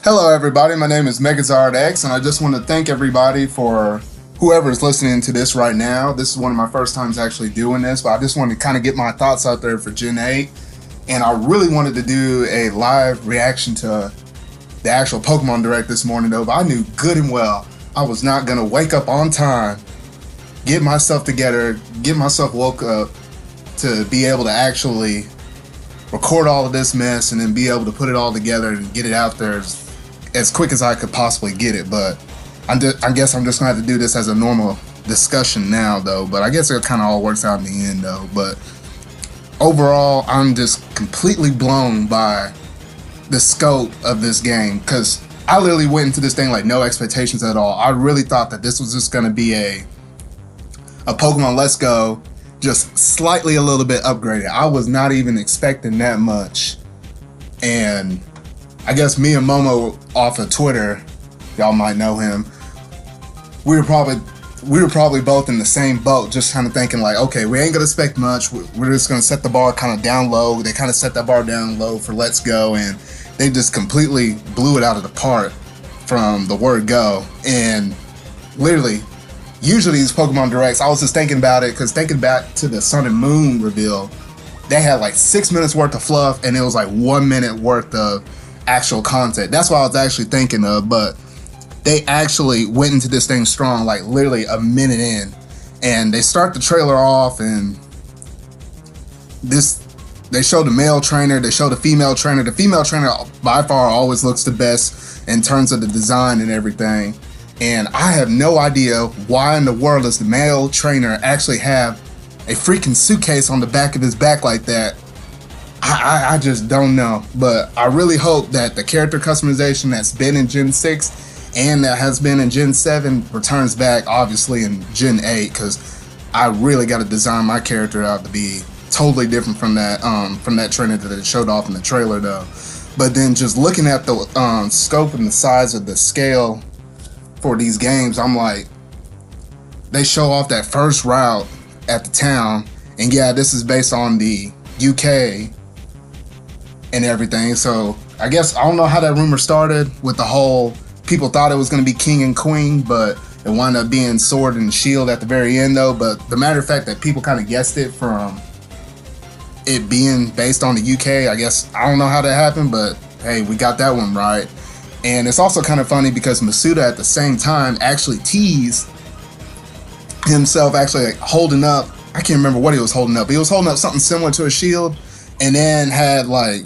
Hello everybody, my name is MegazardX and I just want to thank everybody for whoever is listening to this right now. This is one of my first times actually doing this, but I just wanted to kind of get my thoughts out there for Gen 8. And I really wanted to do a live reaction to the actual Pokemon Direct this morning though, but I knew good and well I was not going to wake up on time, get myself together, get myself woke up to be able to actually record all of this mess and then be able to put it all together and get it out there as quick as I could possibly get it. But I guess I'm just gonna have to do this as a normal discussion now though, but I guess it kind of all works out in the end though. But overall, I'm just completely blown by the scope of this game, because I literally went into this thing like no expectations at all. I really thought that this was just gonna be a Pokemon Let's Go, just slightly a little bit upgraded. I was not even expecting that much. And I guess me and Momo off of Twitter, y'all might know him, we were probably both in the same boat, just kind of thinking like, okay, we ain't gonna expect much. We're just gonna set the bar kind of down low. They kind of set that bar down low for Let's Go, and they just completely blew it out of the park from the word go. And literally, usually these Pokemon Directs, I was just thinking about it, because thinking back to the Sun and Moon reveal, they had like 6 minutes worth of fluff and it was like 1 minute worth of actual content. That's what I was actually thinking of, but they actually went into this thing strong, like literally a minute in, and they start the trailer off and they show the male trainer, they show the female trainer. The female trainer by far always looks the best in terms of the design and everything, and I have no idea why in the world does the male trainer actually have a freaking suitcase on the back of his back like that. I just don't know, but I really hope that the character customization that's been in Gen 6 and that has been in Gen 7 returns back, obviously, in Gen 8, because I really got to design my character out to be totally different from that trainer that it showed off in the trailer, though. But then just looking at the scope and the size of the scale for these games, I'm like, they show off that first route at the town, and yeah, this is based on the UK and everything. So I guess I don't know how that rumor started with the whole people thought it was going to be king and queen, but it wound up being sword and shield at the very end though. But the matter of fact that people kind of guessed it from it being based on the UK, I guess I don't know how that happened, but hey, we got that one right. And it's also kind of funny because Masuda at the same time actually teased himself actually like holding up, I can't remember what he was holding up. He was holding up something similar to a shield and then had like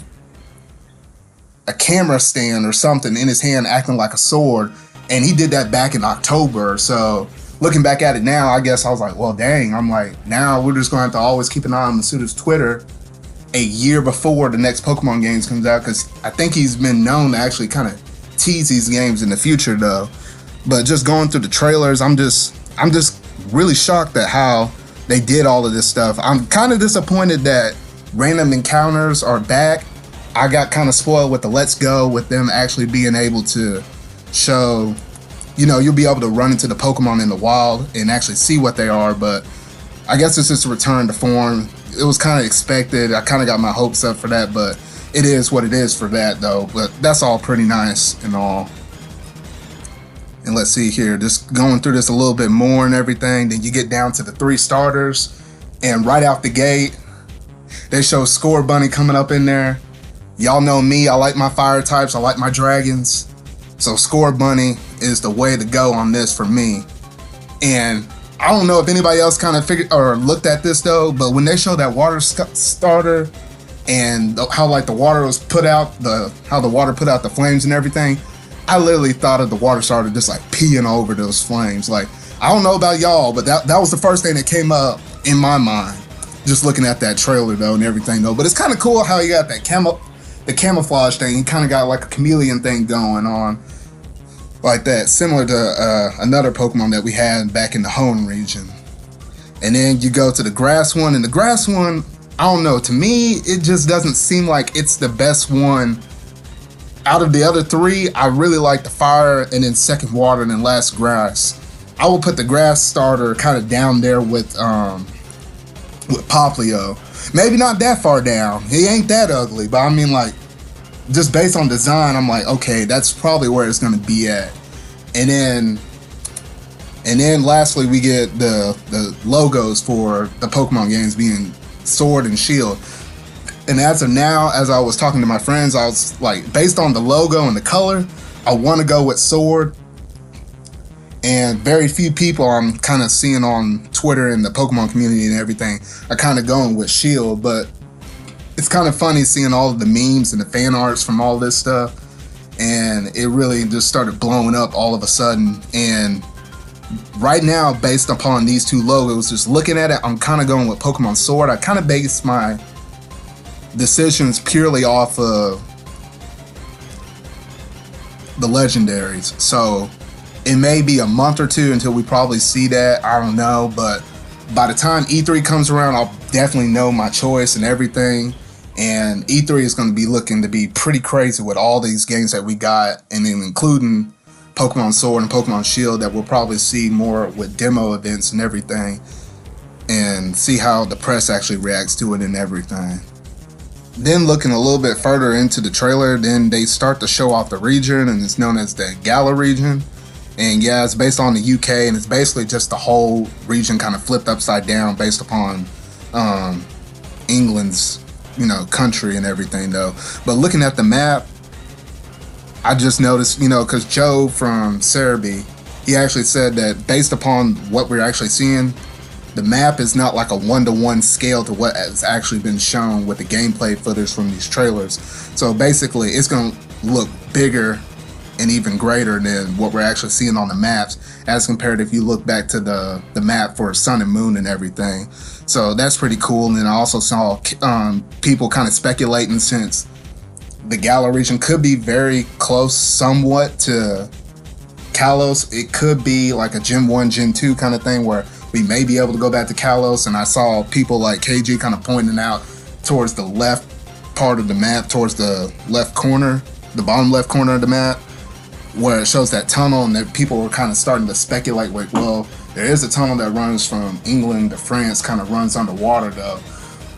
a camera stand or something in his hand acting like a sword, and he did that back in October. So looking back at it now, I guess I was like, well dang, I'm like, now we're just going to have to always keep an eye on Masuda's Twitter a year before the next Pokemon games comes out, because I think he's been known to actually kind of tease these games in the future though. But just going through the trailers, I'm just really shocked at how they did all of this stuff. I'm kind of disappointed that random encounters are back. I got kind of spoiled with the Let's Go, with them actually being able to show, you know, you'll be able to run into the Pokemon in the wild and actually see what they are. But I guess it's just a return to form. It was kind of expected. I kind of got my hopes up for that, but it is what it is for that though. But that's all pretty nice and all. And let's see here, just going through this a little bit more and everything, then you get down to the 3 starters, and right out the gate they show Score Bunny coming up in there. Y'all know me, I like my fire types, I like my dragons, so Score Bunny is the way to go on this for me. And I don't know if anybody else kind of figured or looked at this though, but when they showed that water starter and how like the water was put out, how the water put out the flames and everything, I literally thought of the water starter just like peeing over those flames. Like, I don't know about y'all, but that was the first thing that came up in my mind just looking at that trailer though and everything though. But it's kind of cool how you got that the camouflage thing. You kind of got like a chameleon thing going on like that, similar to another Pokemon that we had back in the Hoenn region. And then you go to the grass one, and the grass one, I don't know, to me it just doesn't seem like it's the best one out of the other 3. I really like the fire, and then second water, and then last grass. I will put the grass starter kind of down there with Poplio. Maybe not that far down. He ain't that ugly, but I mean, like, just based on design, I'm like, okay, that's probably where it's going to be at. And then lastly, we get the logos for the Pokemon games being Sword and Shield. And as of now, as I was talking to my friends, I was like, based on the logo and the color, I want to go with Sword. And very few people I'm kind of seeing on Twitter and the Pokemon community and everything are kind of going with Shield. But it's kind of funny seeing all of the memes and the fan arts from all this stuff. And it really just started blowing up all of a sudden. And right now, based upon these two logos, just looking at it, I'm kind of going with Pokemon Sword. I kind of base my decisions purely off of the legendaries. So it may be a month or two until we probably see that. I don't know. But by the time E3 comes around, I'll definitely know my choice and everything. And E3 is going to be looking to be pretty crazy with all these games that we got, and then including Pokemon Sword and Pokemon Shield that we'll probably see more with demo events and everything, and see how the press actually reacts to it and everything. Then looking a little bit further into the trailer, then they start to show off the region, and it's known as the Galar region. And yeah, it's based on the UK, and it's basically just the whole region kind of flipped upside down based upon England's, country and everything though. But looking at the map, I just noticed, because Joe from Cerebi, he actually said that based upon what we're actually seeing, the map is not like a one-to-one scale to what has actually been shown with the gameplay footage from these trailers. So basically, it's going to look bigger and even greater than what we're actually seeing on the maps, as compared if you look back to the map for Sun and Moon and everything. So that's pretty cool. And then I also saw people kind of speculating, since the Galar region could be very close somewhat to Kalos, it could be like a Gen 1, Gen 2 kind of thing where we may be able to go back to Kalos. And I saw people like KG kind of pointing out towards the left part of the map, towards the left corner, the bottom left corner of the map, where it shows that tunnel, and that people were kind of starting to speculate, like, well, there is a tunnel that runs from England to France, kind of runs underwater though.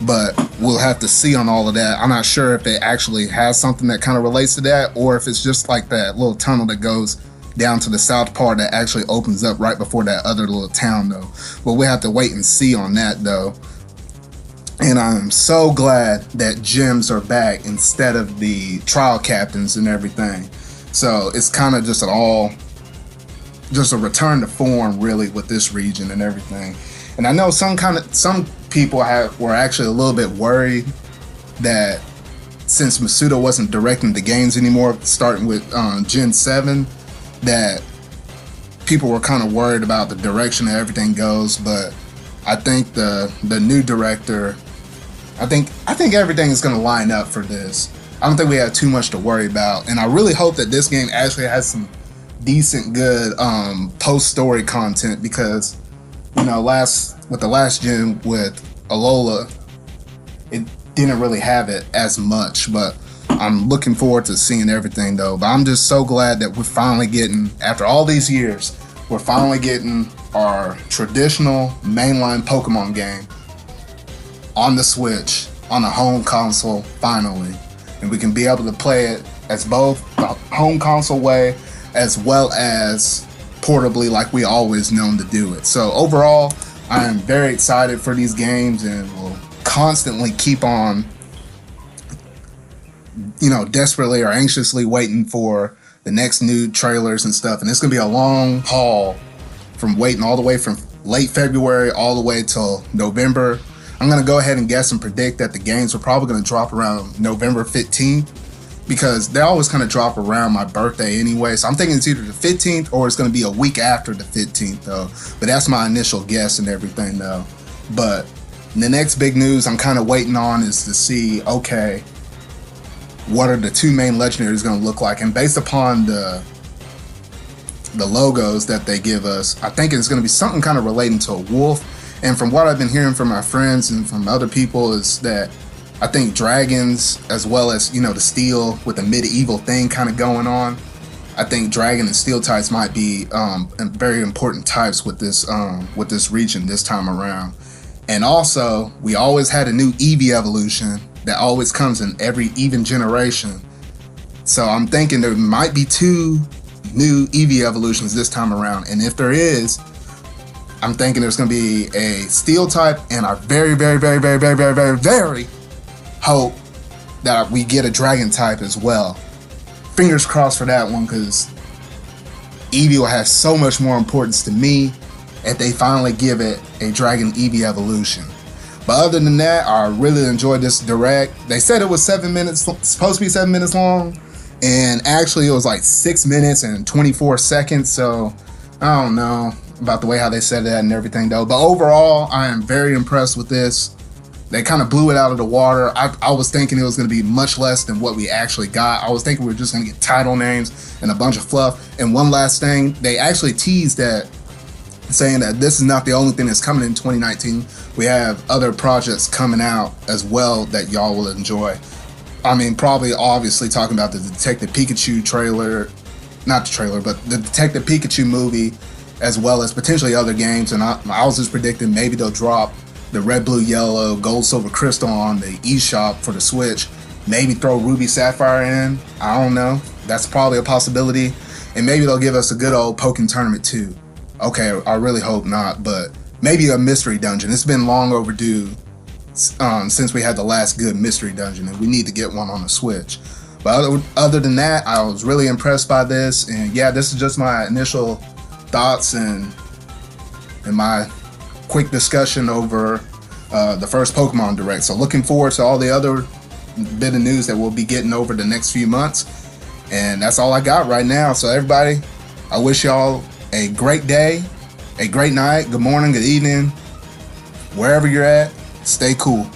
But we'll have to see on all of that. I'm not sure if it actually has something that kind of relates to that, or if it's just like that little tunnel that goes down to the south part that actually opens up right before that other little town though. But we'll have to wait and see on that though. And I'm so glad that gyms are back instead of the trial captains and everything. So it's kind of just just a return to form really with this region and everything. And I know some people were actually a little bit worried that since Masuda wasn't directing the games anymore, starting with Gen 7, that people were kind of worried about the direction that everything goes. But I think the new director, I think everything is going to line up for this. I don't think we have too much to worry about, and I really hope that this game actually has some decent, good post-story content, because with the last gen with Alola, it didn't really have it as much. But I'm looking forward to seeing everything though. But I'm just so glad that we're finally getting, after all these years, we're finally getting our traditional mainline Pokemon game on the Switch, on a home console, finally. And we can be able to play it as both the home console way as well as portably, like we always known to do it. So overall, I am very excited for these games, and will constantly keep on, desperately or anxiously waiting for the next new trailers and stuff. And it's gonna be a long haul from waiting all the way from late February all the way till November. I'm going to go ahead and guess and predict that the games are probably going to drop around November 15th, because they always kind of drop around my birthday anyway. So I'm thinking it's either the 15th or it's going to be a week after the 15th though. But that's my initial guess and everything though. But the next big news I'm kind of waiting on is to see, okay, what are the two main legendaries going to look like? And based upon the logos that they give us, I think it's going to be something kind of relating to a wolf. And from what I've been hearing from my friends and from other people, is that I think dragons, as well as, the steel with the medieval thing kind of going on, I think dragon and steel types might be very important types with this region this time around. And also, we always had a new Eevee evolution that always comes in every even generation. So I'm thinking there might be 2 new Eevee evolutions this time around. And if there is, I'm thinking there's going to be a steel type, and I very hope that we get a dragon type as well. Fingers crossed for that one, because Eevee will have so much more importance to me if they finally give it a dragon Eevee evolution. But other than that, I really enjoyed this direct. They said it was 7 minutes, supposed to be 7 minutes long, and actually it was like 6 minutes and 24 seconds. So I don't know about the way how they said that and everything though. But overall, I am very impressed with this. They kind of blew it out of the water. I was thinking it was going to be much less than what we actually got. I was thinking we were just going to get title names and a bunch of fluff. And one last thing, they actually teased that, saying that this is not the only thing that's coming in 2019. We have other projects coming out as well that y'all will enjoy. I mean, probably obviously talking about the Detective Pikachu trailer, not the trailer, but the Detective Pikachu movie, as well as potentially other games. And I was just predicting maybe they'll drop the Red, Blue, Yellow, Gold, Silver, Crystal on the eShop for the Switch. Maybe throw Ruby, Sapphire in. I don't know. That's probably a possibility. And maybe they'll give us a good old Pokken tournament too. Okay, I really hope not, but maybe a mystery dungeon. It's been long overdue since we had the last good mystery dungeon, and we need to get one on the Switch. But other than that, I was really impressed by this. And yeah, this is just my initial thoughts and my quick discussion over the first Pokemon Direct. So looking forward to all the other bit of news that we'll be getting over the next few months. And that's all I got right now. So everybody, I wish y'all a great day, a great night, good morning, good evening, wherever you're at. Stay cool.